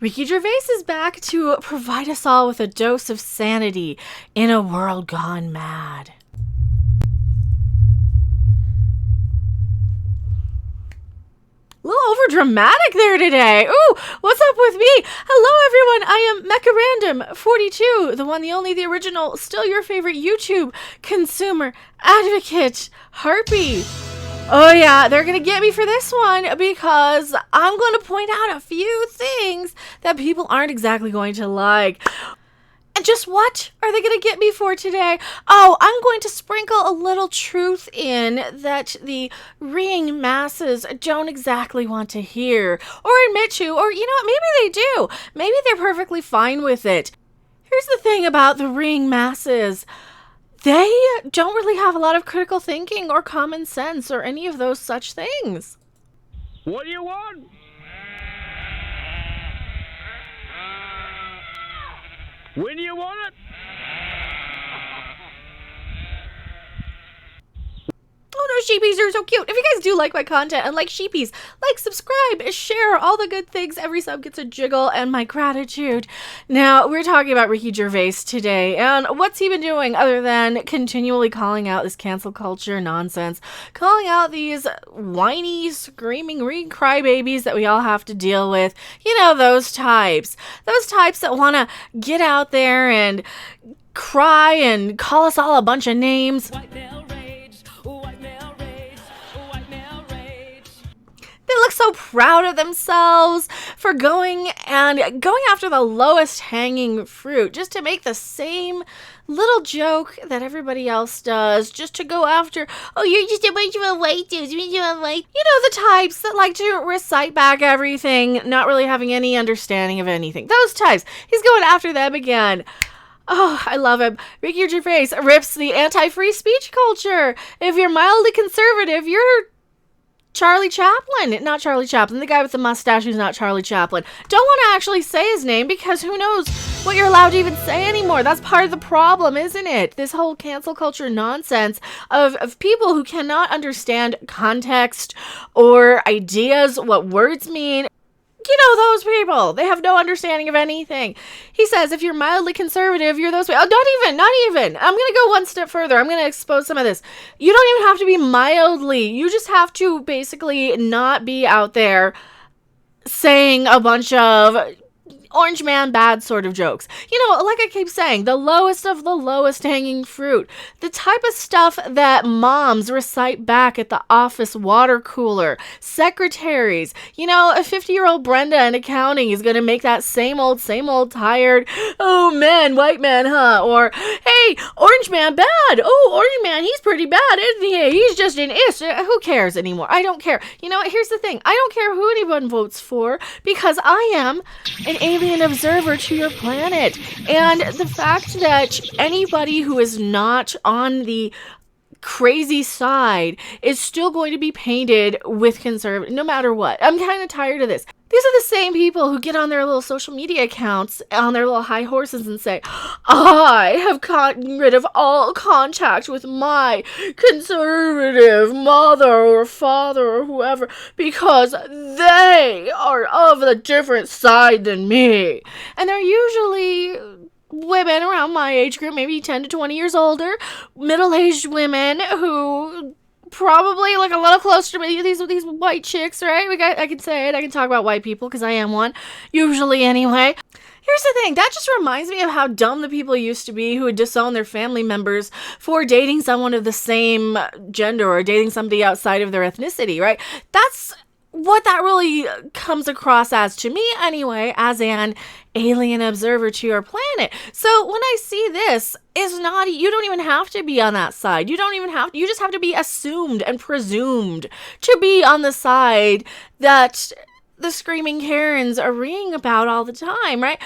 Ricky Gervais is back to provide us all with a dose of sanity in a world gone mad. A little over dramatic there today. Ooh, what's up with me? Hello, everyone. I am Mecha Random 42, the one, the only, the original, still your favorite YouTube consumer advocate, Harpy. Oh yeah, they're going to get me for this one because I'm going to point out a few things that people aren't exactly going to like. And just what are they going to get me for today? Oh, I'm going to sprinkle a little truth in that the ring masses don't exactly want to hear or admit to, or you know what, maybe they do. Maybe they're perfectly fine with it. Here's the thing about the ring masses. They don't really have a lot of critical thinking or common sense or any of those such things. What do you want? When do you want it? Oh no, sheepies are so cute. If you guys do like my content and like sheepies, like, subscribe, share, all the good things. Every sub gets a jiggle and my gratitude. Now, we're talking about Ricky Gervais today, and what's he been doing other than continually calling out this cancel culture nonsense, calling out these whiny, screaming crybabies that we all have to deal with. You know, those types that want to get out there and cry and call us all a bunch of names. They look so proud of themselves for going after the lowest hanging fruit, just to make the same little joke that everybody else does, just to go after, oh, you're just a bunch of white dudes, you know, the types that like to recite back everything, not really having any understanding of anything. Those types. He's going after them again. Oh, I love him. Ricky Gervais rips the anti-free speech culture. If you're mildly conservative, you're Charlie Chaplin. Not Charlie Chaplin, the guy with the mustache who's not Charlie Chaplin. Don't want to actually say his name because who knows what you're allowed to even say anymore. That's part of the problem, isn't it? This whole cancel culture nonsense of people who cannot understand context or ideas, what words mean. You know those people. They have no understanding of anything. He says, if you're mildly conservative, you're those people. Oh, not even. I'm going to go one step further. I'm going to expose some of this. You don't even have to be mildly. You just have to basically not be out there saying a bunch of orange man bad sort of jokes. You know, like I keep saying, the lowest of the lowest hanging fruit. The type of stuff that moms recite back at the office water cooler. Secretaries. You know, a 50-year-old Brenda in accounting is going to make that same old tired, oh man, white man, huh? Or, hey, orange man bad. Oh, orange man, he's pretty bad, isn't he? He's just an ish. Who cares anymore? I don't care. You know what? Here's the thing. I don't care who anyone votes for because I am an alien observer to your planet, and the fact that anybody who is not on the crazy side is still going to be painted with conservative no matter what. I'm kind of tired of this. These are the same people who get on their little social media accounts on their little high horses and say, I have gotten rid of all contact with my conservative mother or father or whoever because they are of a different side than me. And they're usually women around my age group, maybe 10 to 20 years older, middle-aged women who probably look a little closer to me, these white chicks, right? I can say it. I can talk about white people because I am one, usually anyway. Here's the thing, that just reminds me of how dumb the people used to be who would disown their family members for dating someone of the same gender or dating somebody outside of their ethnicity, right? That's what that really comes across as to me anyway, as an alien observer to your planet. So when I see this, it's not, you don't even have to be on that side. You just have to be assumed and presumed to be on the side that the screaming Karens are ringing about all the time, right?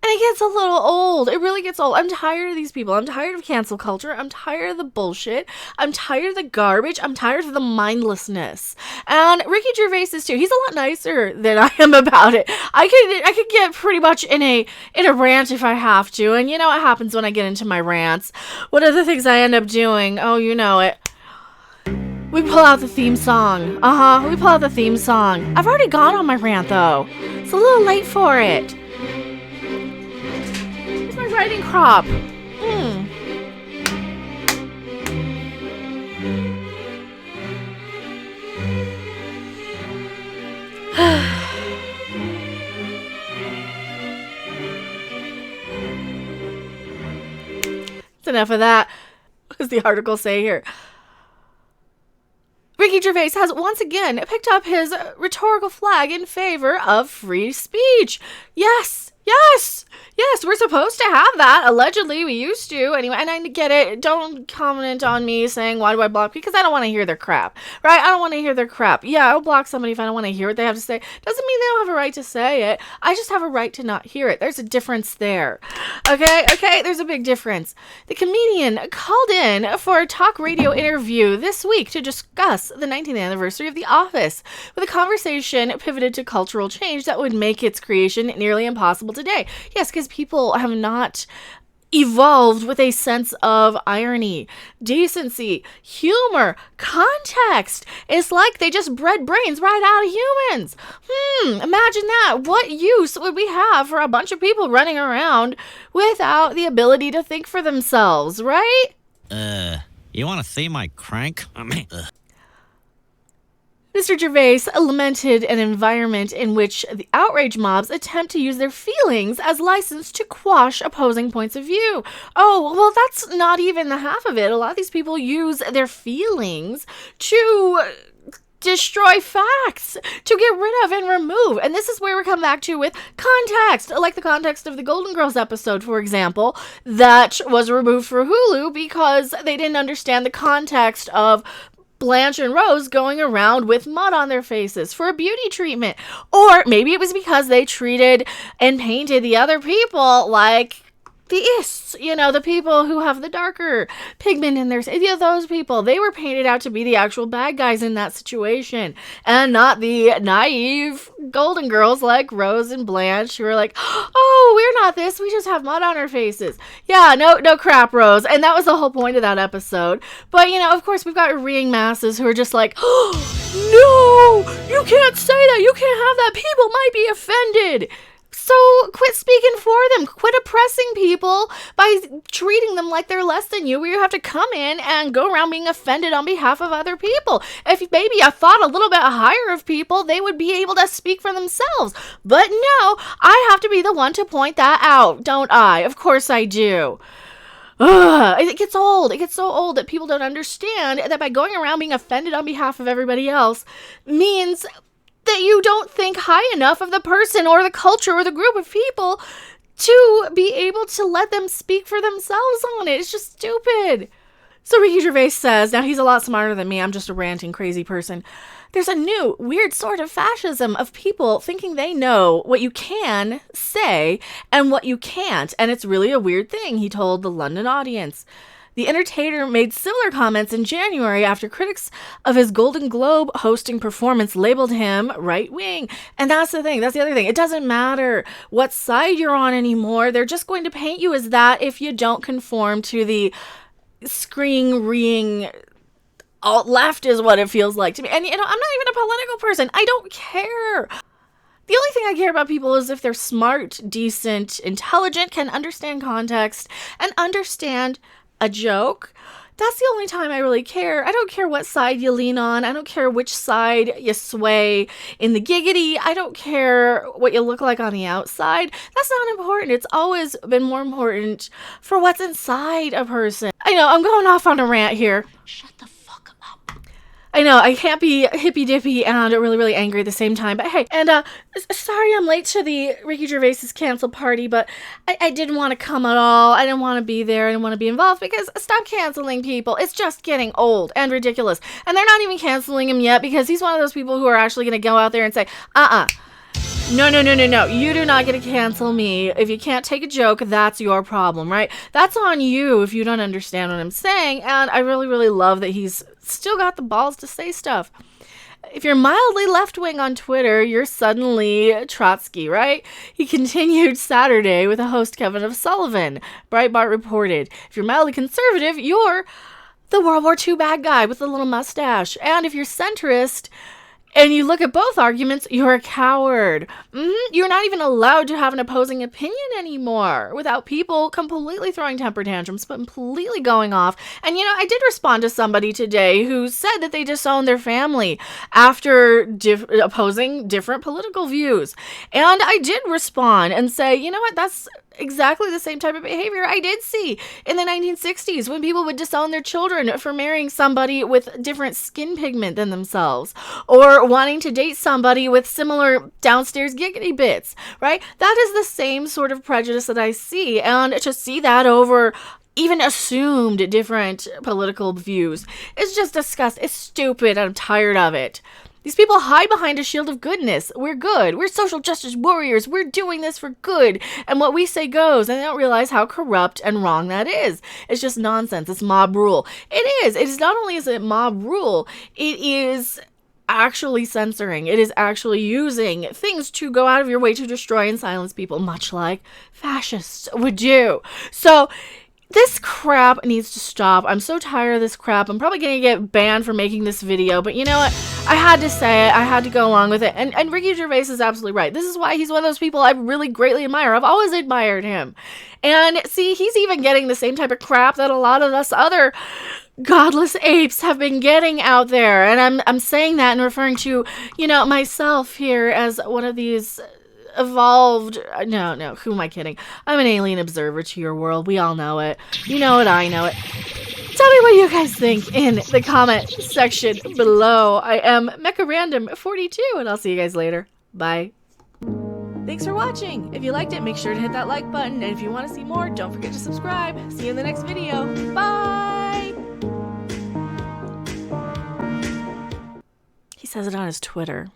And it gets a little old. It really gets old. I'm tired of these people. I'm tired of cancel culture. I'm tired of the bullshit. I'm tired of the garbage. I'm tired of the mindlessness. And Ricky Gervais is too. He's a lot nicer than I am about it. I could get pretty much in a rant if I have to. And you know what happens when I get into my rants? What are the things I end up doing? Oh, you know it. We pull out the theme song. We pull out the theme song. I've already gone on my rant, though. It's a little late for it. writing crop. That's enough of that. What does the article say here? Ricky Gervais has once again picked up his rhetorical flag in favor of free speech. Yes, we're supposed to have that. Allegedly, we used to. Anyway, and I get it. Don't comment on me saying, why do I block? Because I don't want to hear their crap, right? I don't want to hear their crap. Yeah, I'll block somebody if I don't want to hear what they have to say. Doesn't mean they don't have a right to say it. I just have a right to not hear it. There's a difference there. Okay, there's a big difference. The comedian called in for a talk radio interview this week to discuss the 19th anniversary of The Office, with a conversation pivoted to cultural change that would make its creation nearly impossible today. Yes, because people have not evolved with a sense of irony, decency, humor, context. It's like they just bred brains right out of humans. Imagine that. What use would we have for a bunch of people running around without the ability to think for themselves, right? You want to see my crank? Mr. Gervais lamented an environment in which the outrage mobs attempt to use their feelings as license to quash opposing points of view. Oh, well, that's not even the half of it. A lot of these people use their feelings to destroy facts, to get rid of and remove. And this is where we come back to with context, like the context of the Golden Girls episode, for example, that was removed for Hulu because they didn't understand the context of Blanche and Rose going around with mud on their faces for a beauty treatment. Or maybe it was because they treated and painted the other people like the ists, the people who have the darker pigment in their skin. Those people, they were painted out to be the actual bad guys in that situation, and not the naive Golden Girls like Rose and Blanche who were like, oh, we're not this, we just have mud on our faces. Yeah, no crap, Rose. And that was the whole point of that episode. But, of course, we've got reading masses who are just like, oh, no, you can't say that, you can't have that, people might be offended. So quit speaking for them. Quit oppressing people by treating them like they're less than you, where you have to come in and go around being offended on behalf of other people. If maybe I thought a little bit higher of people, they would be able to speak for themselves. But no, I have to be the one to point that out, don't I? Of course I do. It gets old. It gets so old that people don't understand that by going around being offended on behalf of everybody else means that you don't think high enough of the person or the culture or the group of people to be able to let them speak for themselves on it. It's just stupid. So Ricky Gervais says, now he's a lot smarter than me, I'm just a ranting crazy person, there's a new weird sort of fascism of people thinking they know what you can say and what you can't, and it's really a weird thing, he told the London audience. The entertainer made similar comments in January after critics of his Golden Globe hosting performance labeled him right-wing. And that's the thing. That's the other thing. It doesn't matter what side you're on anymore. They're just going to paint you as that if you don't conform to the screaming alt-left is what it feels like to me. And, I'm not even a political person. I don't care. The only thing I care about people is if they're smart, decent, intelligent, can understand context, and understand a joke. That's the only time I really care. I don't care what side you lean on. I don't care which side you sway in the giggity. I don't care what you look like on the outside. That's not important. It's always been more important for what's inside a person. I know, I'm going off on a rant here. Shut the fuck up. I know, I can't be hippy-dippy and really, really angry at the same time. But hey, and sorry I'm late to the Ricky Gervais's cancel party, but I didn't want to come at all. I didn't want to be there. I didn't want to be involved because stop canceling people. It's just getting old and ridiculous. And they're not even canceling him yet because he's one of those people who are actually going to go out there and say, no, you do not get to cancel me. If you can't take a joke, that's your problem, right? That's on you if you don't understand what I'm saying. And I really, really love that he's still got the balls to say stuff. If you're mildly left-wing on Twitter, you're suddenly Trotsky, right? He continued Saturday with the host Kevin of Sullivan. Breitbart reported, if you're mildly conservative, you're the World War II bad guy with the little mustache. And if you're centrist, and you look at both arguments, you're a coward. You're not even allowed to have an opposing opinion anymore without people completely throwing temper tantrums, but completely going off. And, I did respond to somebody today who said that they disowned their family after opposing different political views. And I did respond and say, you know what, that's exactly the same type of behavior I did see in the 1960s when people would disown their children for marrying somebody with different skin pigment than themselves, or wanting to date somebody with similar downstairs giggity bits, right? That is the same sort of prejudice that I see, and to see that over even assumed different political views is just disgusting. It's stupid. I'm tired of it. These people hide behind a shield of goodness. We're good. We're social justice warriors. We're doing this for good. And what we say goes. And they don't realize how corrupt and wrong that is. It's just nonsense. It's mob rule. It is. It is not only is it mob rule, it is actually censoring. It is actually using things to go out of your way to destroy and silence people, much like fascists would do. So this crap needs to stop. I'm so tired of this crap. I'm probably going to get banned for making this video, but you know what? I had to say it. I had to go along with it. And Ricky Gervais is absolutely right. This is why he's one of those people I really greatly admire. I've always admired him. And see, he's even getting the same type of crap that a lot of us other godless apes have been getting out there. And I'm saying that and referring to, myself here as one of these evolved. No, who am I kidding? I'm an alien observer to your world. We all know it. You know it, I know it. Tell me what you guys think in the comment section below. I am MechaRandom42, and I'll see you guys later. Bye. Thanks for watching. If you liked it, make sure to hit that like button. And if you want to see more, don't forget to subscribe. See you in the next video. Bye. He says it on his Twitter.